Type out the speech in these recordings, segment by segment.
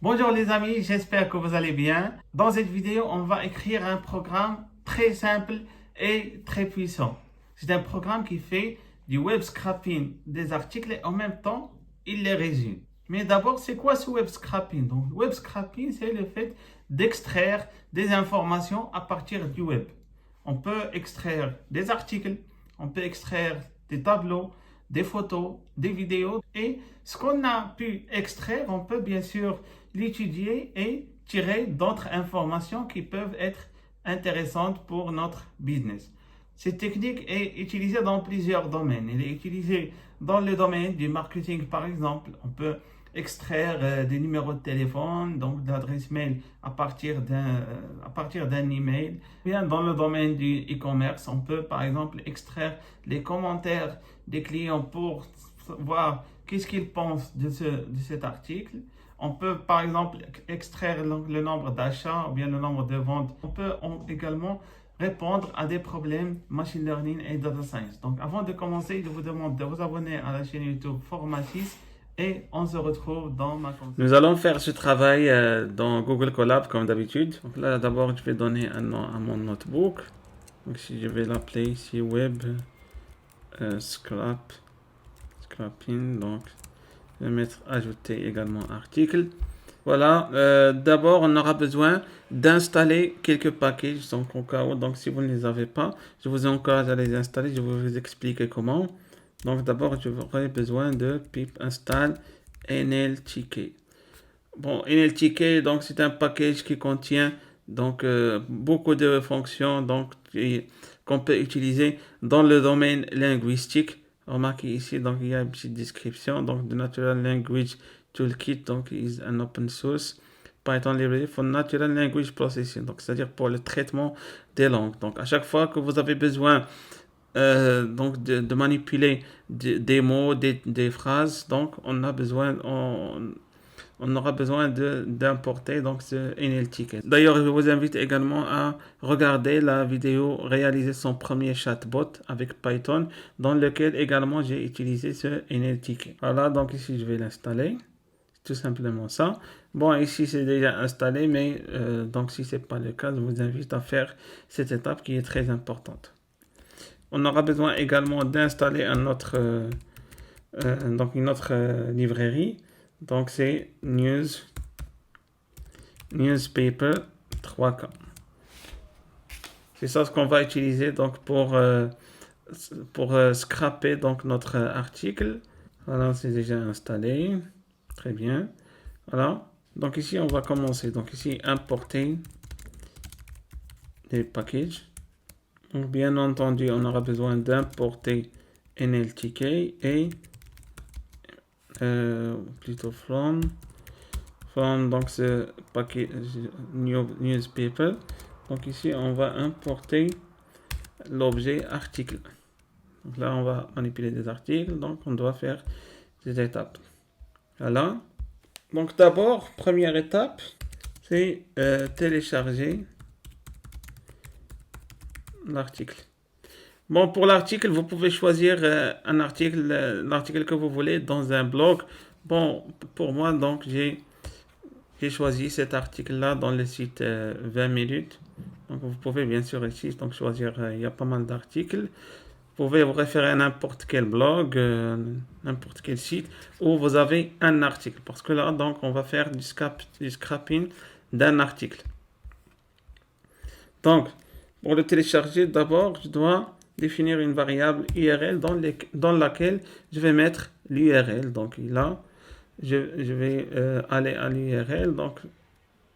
Bonjour les amis, j'espère que vous allez bien. Dans cette vidéo, on va écrire un programme très simple et très puissant. C'est un programme qui fait du web scraping des articles et en même temps, il les résume. Mais d'abord, c'est quoi ce web scraping? Donc, web scraping, c'est le fait d'extraire des informations à partir du web. On peut extraire des articles, on peut extraire des tableaux, des photos, des vidéos. Et ce qu'on a pu extraire, on peut bien sûr l'étudier et tirer d'autres informations qui peuvent être intéressantes pour notre business. Cette technique est utilisée dans plusieurs domaines. Elle est utilisée dans le domaine du marketing, par exemple. On peut extraire des numéros de téléphone, donc d'adresse mail à partir d'un email. Bien, dans le domaine du e-commerce, on peut par exemple extraire les commentaires des clients pour voir qu'est-ce qu'ils pensent de cet article. On peut par exemple extraire le nombre d'achats ou bien le nombre de ventes. On peut également répondre à des problèmes machine learning et data science. Donc avant de commencer, je vous demande de vous abonner à la chaîne YouTube Format 6 et on se retrouve dans ma conférence. Nous allons faire ce travail dans Google Colab comme d'habitude. Donc là d'abord je vais donner un nom à mon notebook. Donc si je vais l'appeler ici web scrapping, donc je vais mettre ajouter également article. Voilà, d'abord on aura besoin d'installer quelques packages, donc au cas où, donc si vous ne les avez pas, je vous encourage à les installer, je vais vous expliquer comment. Donc d'abord j'aurai besoin de pip install NLTK. Bon, NLTK, donc c'est un package qui contient donc beaucoup de fonctions donc qu'on peut utiliser dans le domaine linguistique. Remarquez ici, donc il y a une petite description, donc the Natural Language Toolkit, donc is an open source Python library for natural language processing, donc c'est-à-dire pour le traitement des langues. Donc à chaque fois que vous avez besoin donc de manipuler des mots, des phrases, donc on aura besoin d'importer donc ce NLTK. D'ailleurs, je vous invite également à regarder la vidéo réaliser son premier chatbot avec Python, dans lequel également j'ai utilisé ce NLTK. Voilà, donc ici je vais l'installer. Tout simplement ça. Bon, ici c'est déjà installé, mais donc si c'est pas le cas, je vous invite à faire cette étape qui est très importante. On aura besoin également d'installer un autre donc une autre librairie. Donc c'est newspaper 3K. C'est ça ce qu'on va utiliser donc pour scraper donc notre article. Voilà, c'est déjà installé. Très bien. Voilà. Donc ici on va commencer. Donc ici importer des packages. Donc bien entendu on aura besoin d'importer NLTK et plutôt from donc ce paquet newspaper. Donc ici on va importer l'objet article. Donc là on va manipuler des articles, donc on doit faire des étapes. Voilà. Donc d'abord, première étape, c'est télécharger l'article. Bon, pour l'article, vous pouvez choisir un article, l'article que vous voulez dans un blog. Bon, pour moi, donc, j'ai choisi cet article-là dans le site 20 minutes. Donc, vous pouvez bien sûr ici donc, choisir, il y a pas mal d'articles. Vous pouvez vous référer à n'importe quel blog, n'importe quel site où vous avez un article. Parce que là, donc, on va faire du scrapping d'un article. Donc, pour le télécharger, d'abord, je dois définir une variable URL dans laquelle je vais mettre l'URL. Donc là, je vais aller à l'URL. Donc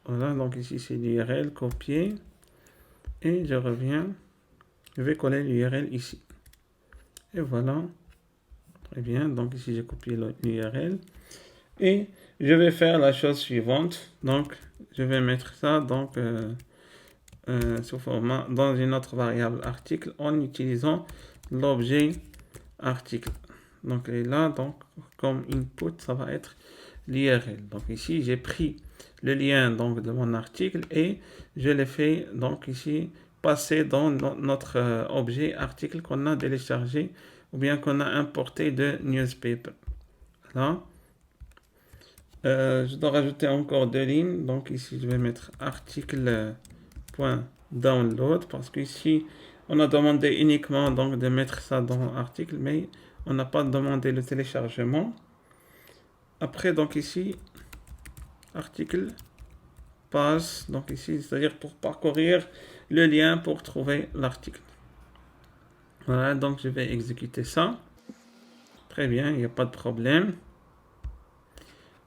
voilà, donc ici c'est l'URL, copier. Et je reviens. Je vais coller l'URL ici. Et voilà. Très bien. Donc ici j'ai copié l'URL. Et je vais faire la chose suivante. Donc je vais mettre ça donc sous format dans une autre variable article en utilisant l'objet article. Donc et là, donc comme input, ça va être l'URL. Donc ici, j'ai pris le lien donc de mon article et je l'ai fait donc ici passer dans notre objet article qu'on a téléchargé ou bien qu'on a importé de newspaper. Là. Je dois rajouter encore deux lignes. Donc ici, je vais mettre article.download parce qu'ici, on a demandé uniquement donc, de mettre ça dans article, mais on n'a pas demandé le téléchargement. Après, donc ici, article passe, donc ici, c'est-à-dire pour parcourir le lien pour trouver l'article. Voilà, donc je vais exécuter ça. Très bien, il n'y a pas de problème.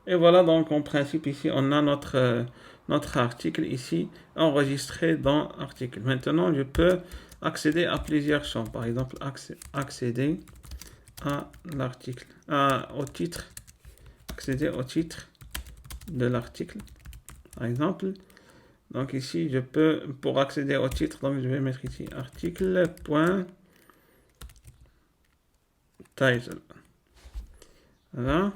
Et voilà, donc en principe ici, on a notre article ici enregistré dans article. Maintenant, je peux accéder à plusieurs champs. Par exemple, accéder à l'article, au titre, accéder au titre de l'article, par exemple. Donc ici, je peux, pour accéder au titre, donc je vais mettre ici article.title. Voilà.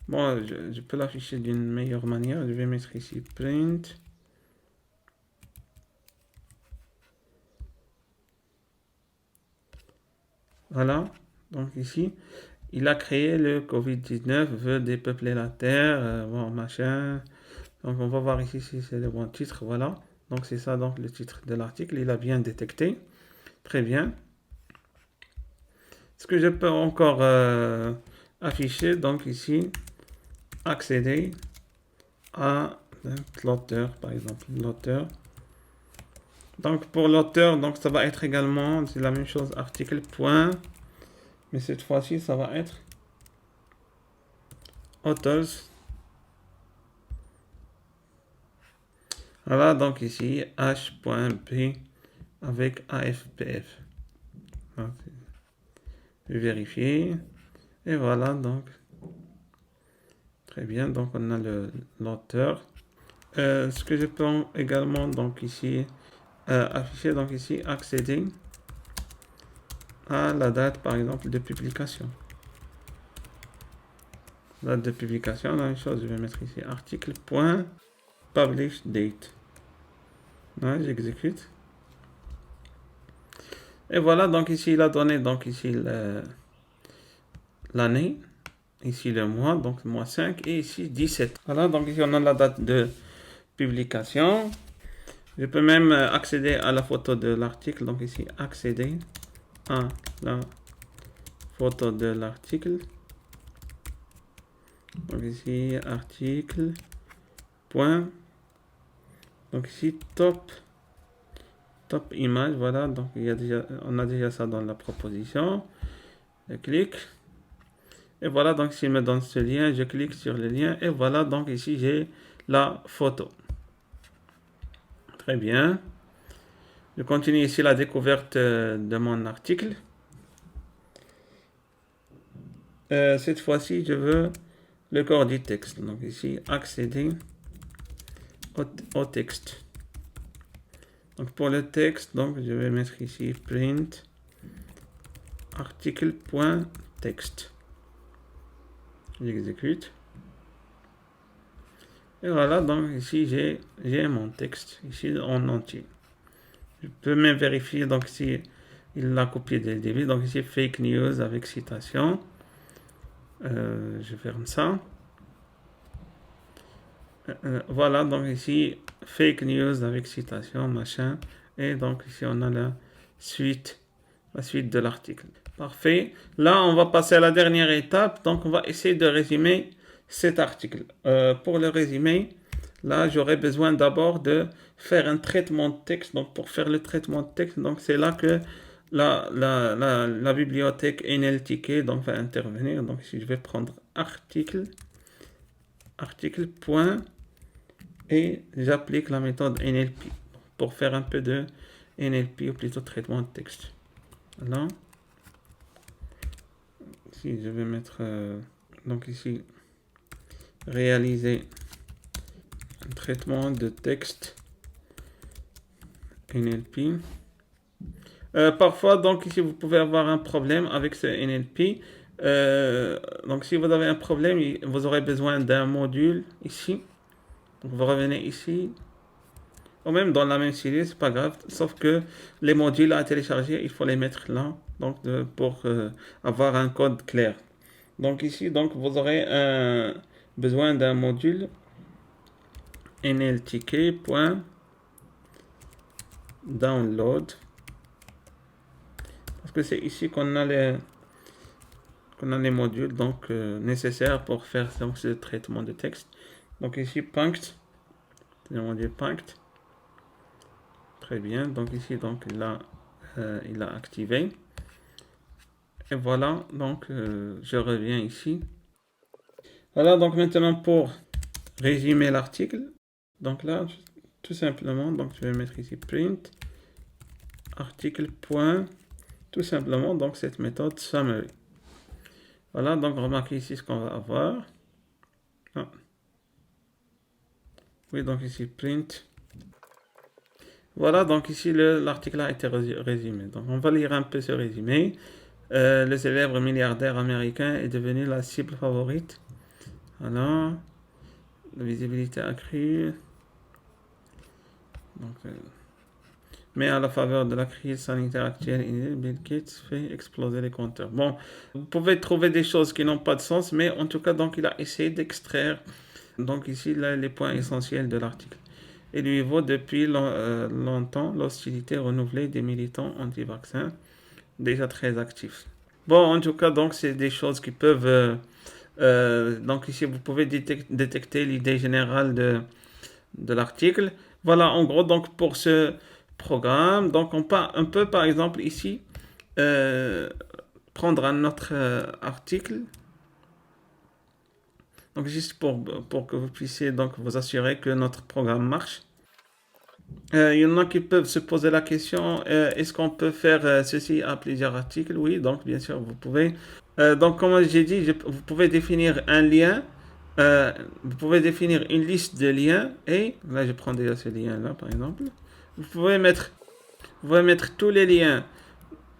Bon, je peux l'afficher d'une meilleure manière. Je vais mettre ici print. Voilà. Donc ici, il a créé le Covid-19, veut dépeupler la Terre, bon, machin. Donc on va voir ici si c'est le bon titre. Voilà. Donc c'est ça, donc le titre de l'article. Il a bien détecté. Très bien. Ce que je peux encore afficher, donc ici, accéder à l'auteur, par exemple, l'auteur. Donc pour l'auteur, donc ça va être également, c'est la même chose, article point, mais cette fois-ci, ça va être authors. Voilà, donc ici, h.p avec AFPF. Donc, je vais vérifier. Et voilà, donc, très bien, donc on a l'auteur. Ce que je peux également, donc ici, afficher, donc ici, accéder à la date, par exemple, de publication. Date de publication, la même chose, je vais mettre ici article.publish date. Ouais, j'exécute. Et voilà, donc ici, il a donné, donc ici, l'année, ici le mois, donc mois 5, et ici 17. Voilà, donc ici, on a la date de publication. Je peux même accéder à la photo de l'article, donc ici, accéder à la photo de l'article. Donc ici, article, point. Donc ici, top image, voilà. Donc il y a déjà, on a déjà ça dans la proposition. Je clique. Et voilà, donc s'il me donne ce lien, je clique sur le lien. Et voilà, donc ici, j'ai la photo. Très bien. Je continue ici la découverte de mon article. Cette fois-ci, je veux le corps du texte. Donc ici, accéder au texte. Donc pour le texte, donc je vais mettre ici print article.text. J'exécute. Et voilà, donc ici j'ai mon texte, ici en entier. Je peux même vérifier donc si il l'a copié dès le début. Donc ici fake news avec citation. Je ferme ça. Voilà, donc ici fake news avec citation, machin. Et donc ici on a la suite de l'article. Parfait. Là, on va passer à la dernière étape. Donc on va essayer de résumer cet article. Pour le résumer, là, j'aurais besoin d'abord de faire un traitement de texte. Donc pour faire le traitement de texte, donc c'est là que la bibliothèque NLTK donc va intervenir. Donc ici, je vais prendre article point, et j'applique la méthode NLP pour faire un peu de NLP, ou plutôt traitement de texte. Là, ici, je vais mettre donc ici réaliser un traitement de texte NLP. Parfois, donc ici, vous pouvez avoir un problème avec ce NLP. Donc, si vous avez un problème, vous aurez besoin d'un module ici. Donc, vous revenez ici, ou même dans la même série, c'est pas grave. Sauf que les modules à télécharger, il faut les mettre là, donc pour avoir un code clair. Donc ici, donc, vous aurez besoin d'un module nltk.download. Parce que c'est ici qu'on a les modules donc nécessaires pour faire donc, ce traitement de texte. Donc ici, punct, le module punct. Très bien. Donc ici, donc il a activé. Et voilà, donc je reviens ici. Voilà, donc maintenant pour résumer l'article. Donc là, tout simplement, donc je vais mettre ici print article point, tout simplement, donc cette méthode summary. Voilà, donc remarquez ici ce qu'on va avoir. Ah. Oui, donc ici print. Voilà, donc ici l'article a été résumé. Donc on va lire un peu ce résumé. Le célèbre milliardaire américain est devenu la cible favorite. Voilà. La visibilité accrue. Donc, mais à la faveur de la crise sanitaire actuelle, Bill Gates fait exploser les compteurs. Bon, vous pouvez trouver des choses qui n'ont pas de sens, mais en tout cas, donc il a essayé d'extraire, donc ici, là, les points essentiels de l'article. Il lui vaut depuis longtemps l'hostilité renouvelée des militants anti-vaccins, déjà très actifs. Bon, en tout cas, donc c'est des choses qui peuvent... donc ici, vous pouvez détecter l'idée générale de l'article. Voilà, en gros, donc pour ce programme, donc on peut par exemple ici prendre un autre article. Donc juste pour que vous puissiez donc vous assurer que notre programme marche. Il y en a qui peuvent se poser la question, est-ce qu'on peut faire ceci à plusieurs articles? Oui, donc bien sûr, vous pouvez. Donc comme j'ai dit, vous pouvez définir un lien, vous pouvez définir une liste de liens, et là je prends déjà ce lien-là par exemple. Vous pouvez mettre tous les liens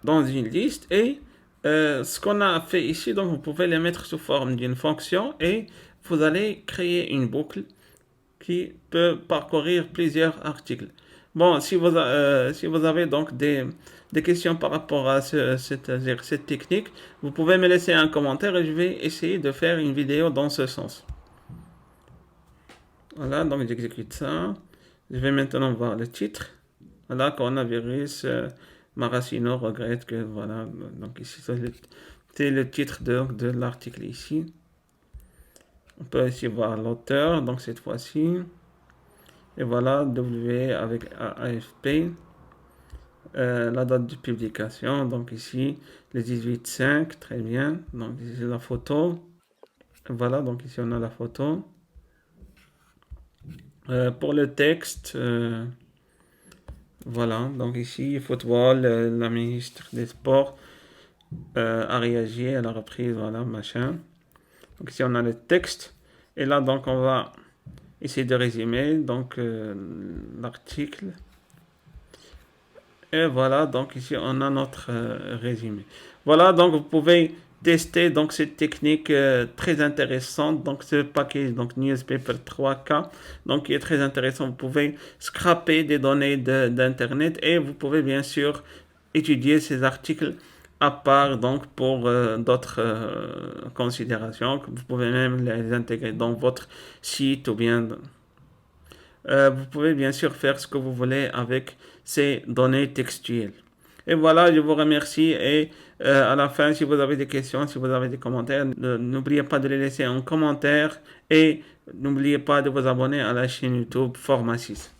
dans une liste, et ce qu'on a fait ici, donc vous pouvez les mettre sous forme d'une fonction, et vous allez créer une boucle qui peut parcourir plusieurs articles. Bon, si vous avez donc des questions par rapport à cette technique, vous pouvez me laisser un commentaire et je vais essayer de faire une vidéo dans ce sens. Voilà, donc j'exécute ça. Je vais maintenant voir le titre. Voilà, coronavirus, Maracineau regrette que, voilà, donc ici, c'est le titre de l'article ici. On peut aussi voir l'auteur, donc cette fois-ci. Et voilà, W avec AFP. La date de publication, donc ici, le 18/5, très bien. Donc ici, la photo. Voilà, donc ici, on a la photo. Pour le texte, voilà, donc ici, football, la ministre des Sports a réagi, elle a repris, voilà, machin. Donc ici, on a le texte. Et là, donc, on va essayer de résumer donc l'article. Et voilà, donc ici, on a notre résumé. Voilà, donc vous pouvez tester donc cette technique très intéressante, donc ce package, donc Newspaper 3K, donc qui est très intéressant. Vous pouvez scraper des données d'internet, et vous pouvez bien sûr étudier ces articles à part, donc pour d'autres considérations. Vous pouvez même les intégrer dans votre site, ou bien vous pouvez bien sûr faire ce que vous voulez avec ces données textuelles. Et voilà, je vous remercie, et à la fin, si vous avez des questions, si vous avez des commentaires, n'oubliez pas de les laisser en commentaire, et n'oubliez pas de vous abonner à la chaîne YouTube Forma 6.